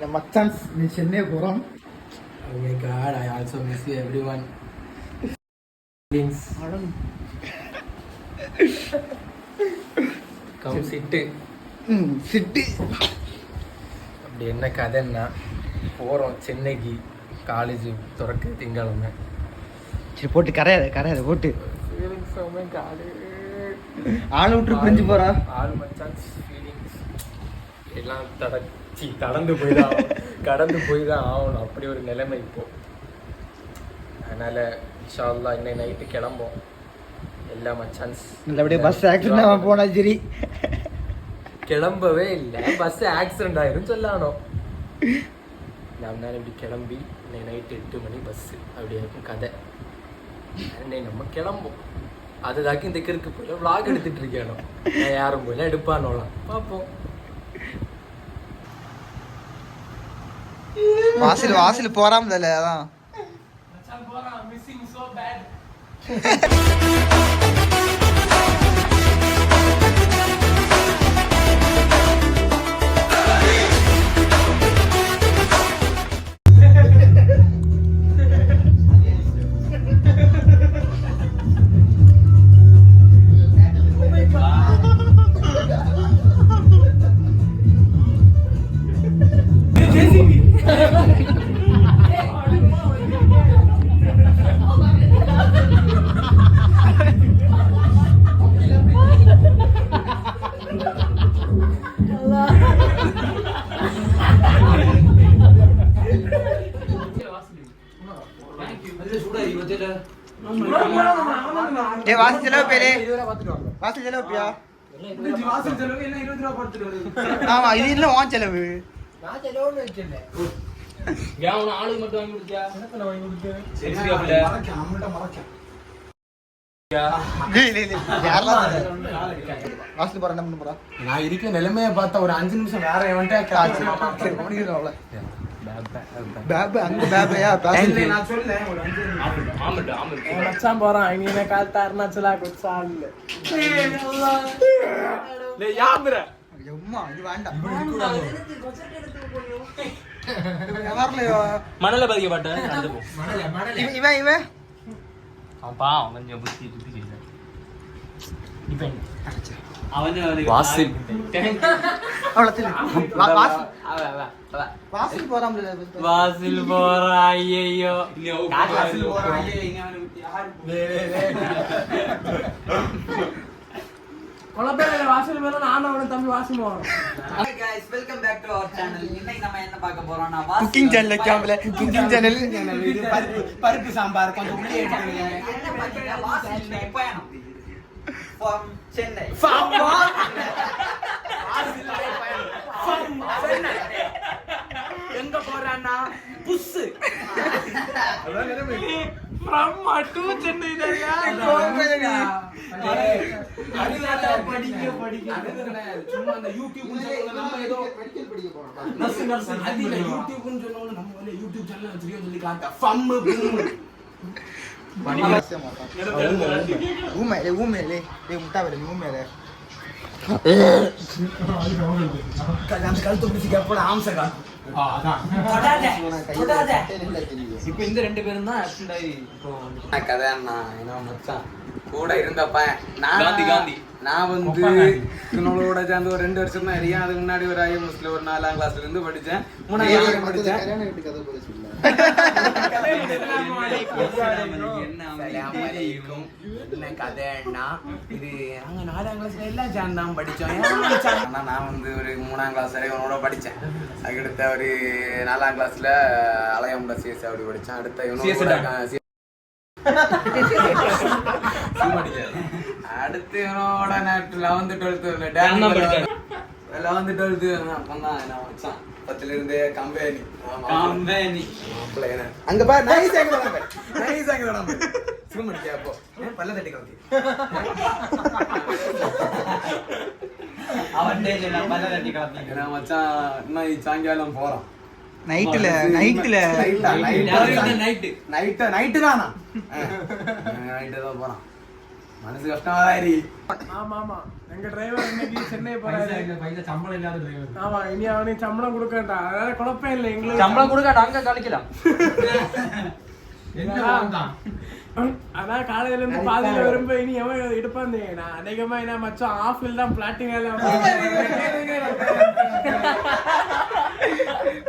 மச்சான்ஸ் நீ சென்னை போகிறோம். Oh my god, I also miss you everyone. Feelings. Come sit. சிட்டு அப்படி என்ன கதைன்னா போகிறோம் சென்னைக்கு. காலேஜ் திறக்க திங்கக்கிழமை. சரி போட்டு கரையாத போட்டு ஃபீலிங்ஸ் ஓமே காலே ஆள் விட்டு பிரிஞ்சு போகிறா. ஆள் மச்சான்ஸ் ஃபீலிங்ஸ் எல்லாம் கடந்து போய் தான் ஆகணும். அப்படி ஒரு நிலைமை இப்போ. அதனால் இன்ஷா அல்லாஹ் இன்னைக்கு நைட்டு கிளம்போம் எல்லா மச்சான்ஸ். நல்லபடியாக பஸ் ஆக்சிடென்ட் போனா சரி. கிளம்பவே இல்லை, பஸ் ஆக்சிடென்ட் ஆயிரும் சொல்லணும். நான் இப்படி கிளம்பி இன்னைக்கு நைட்டு 8 மணி பஸ்ஸு அப்படி இருக்கும் கதை. இன்னைக்கு நம்ம கிளம்போம். அதுதாக்கி இந்த கிறுக்கு போயில விளாக் எடுத்துட்டு இருக்கேனோ. நான் யாரும் போயில எடுப்பானோலாம் பார்ப்போம். வாசல் போறாமல அதான் மிஸ்ஸிங் சோ பேட். ஆமா இது இல்ல வான் செலவு. நான் செலவுன்னு வச்சிருந்தேன். ஆளுக்கு மட்டும் வாங்கி கொடுத்தியா? எனக்கு வாங்கி கொடுத்தேன். நான் இருக்க நிலைமைய பார்த்தா ஒரு 5 நிமிஷம் வேற மச்சான் போறான். இங்க காலத்து அருணாச்சலா குச்சான் மணல பதிக்கப்பட்ட இவன் வாசில் போறா. ஐயோ வாசல் மேல நானும் அவன தம்பி வாசல் போறோம். Hi guys, welcome back to our channel. இன்னைக்கு நம்ம என்ன பார்க்க போறோம்னா குக்கிங் சேனல் கேம்ல குக்கிங் சேனல் பருப்பு சாம்பார் கொஞ்சம் உள்ளே எடுத்துங்க. என்ன பாத்தீங்கன்னா வாசல் பயணம் from சென்னை. எங்க போறானா புஸ் from to சென்னை தான்யா. படிக்க சும்மா அந்த யூடியூப் நம்ம ஏதோ படிக்க போறோம். நர்ஸ் அதுல யூடியூப் னு சொன்னோம். நம்ம வந்து யூடியூப் சேனல் வச்சிருக்கோம் சொல்லி காட்ட ஃபம் இப்ப இந்த 2 பேரும் தான் ஆக்சிடென்ட் ஆகி கதை மச்சான் கூட இருந்தப்ப காந்தி நான் வந்து இவனோட சேர்ந்து ஒரு 2 வருஷம் தான் இருக்கேன். அதுக்கு முன்னாடி ஒரு ஐஎம்எஸ்ல ஒரு 4ஆம் கிளாஸ்ல இருந்து படிச்சேன். 3ஆம் கிளாஸ் படிச்சேன். என்ன கதைன்னா இது நாங்க 4ஆம் கிளாஸ்ல எல்லாம் சேர்ந்தான் படிச்சோம். ஆனா நான் வந்து ஒரு 3ஆம் கிளாஸ் வரை இவனோட படிச்சேன். அதுக்கடுத்த ஒரு 4ஆம் கிளாஸ்ல அலையம்பல சிஎஸ் அப்படி படிச்சேன். அடுத்த இவனோட அடுத்து இவனோட 11th 12th 11th 10ல இருந்து கம்பெனி அங்க பாரு நைஸ் ஆங்கில சும்மா அப்போ பல்ல தட்டி காந்தி அவன் பல்ல தட்டி காந்தி மச்சான் இன்னும் சாயங்காலம் போறோம். நைட்டு தானா நைட்டு தான் போறான். மனசு கஷ்டமா தான் இருக்கு. ஆமா ஆமா எங்க டிரைவர் இன்னைக்கு சென்னை போறாரு. சம்பளம் இல்லாத டிரைவர். ஆமா இனி அவனுக்கு சம்பளம் கொடுக்கட்டா, அதனால குழப்பம் இல்லை எங்களுக்கு. சம்பளம் கொடுக்க அங்க கழிக்கலாம். அதான் காலையில இருந்து பாதியில வரும்ப இனி எவன் எடுப்பான். நான் அதிகமா என்ன மச்சம் ஆஃபில் தான் பிளாட்டிங்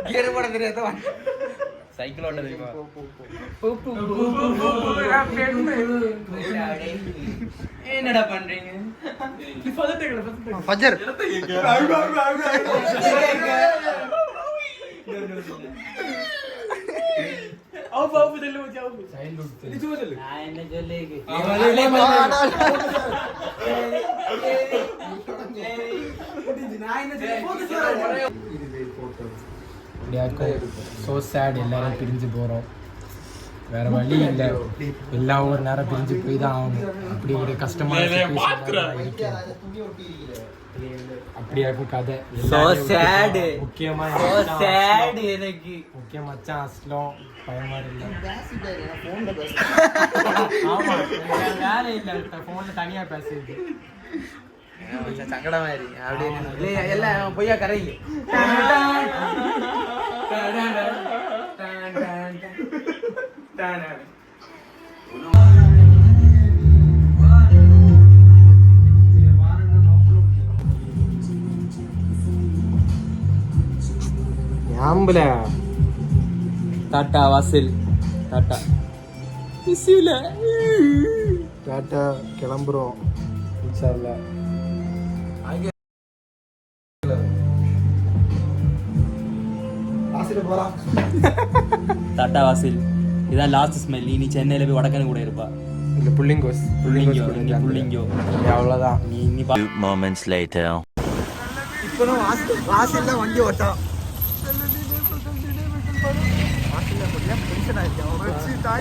கியர் போட தெரியாத சைக்கிள் ஓட்ட தெரியுமா? என்னடா பண்றீங்க? Fajr so sad. எல்லாரும் பிரிஞ்சு போறோம், வேற வழி இல்லை. எல்லாம் ஒரு நேரம் பிரிஞ்சு போய் தான் ஆகணும். அப்படி ஒரு கஷ்டமான அப்படியா இருக்கும் கதை. முக்கியமா முக்கியம் மச்சான் அஸ்லம் பயமா இல்லை. ஆமா வேலை இல்லை, போன்ல தனியா பேசுறது சங்கடமா இருக்கு. அப்படி எல்லாம் பொய்யா கரைங்க. ஆம்பல டாட்டா வாசல். டாட்டா டாட்டா கிளம்புறோம் இன்ஷா அல்லாஹ். டாட்டா வாசில் இதான் லாஸ்ட் ஸ்மெல். நீ சென்னையில போய் வடக்கன் கூட இருப்பா. இந்த புள்ளிங்கோஸ் புள்ளிங்கோ அவ்வளோதான். நீ நீ moments later. இப்போ வாசல்ல வண்டி ஓட்டம்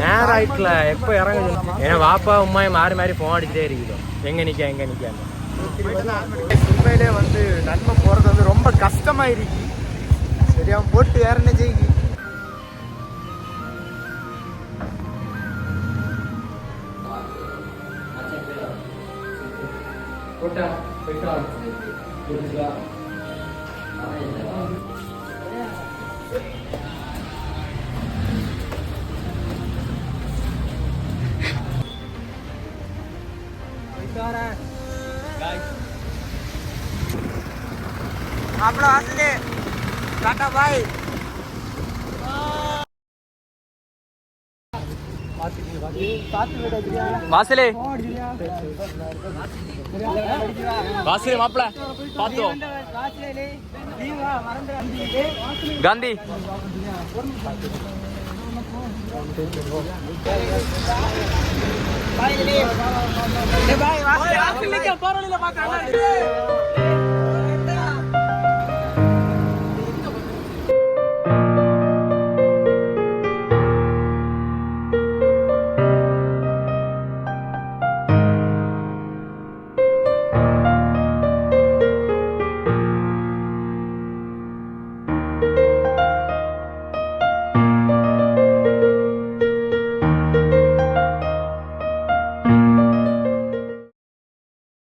நேரம் ஆயிட்டுல எப்போ இறங்க. ஏன்னா வாப்பா உம்மா மாறி மாறி போன் அடிச்சுட்டே இருக்குது. எங்க நிக்க உண்மையிலே வந்து நன்மை போறது வந்து ரொம்ப கஷ்டமா இருக்கு. சரியா போட்டு வேற என்ன செய்யுங்க. आपला असले टाटा बाय. வாசலே வாசலே மாப்பிள பாத்தோ காந்தி बाय बाय वासले.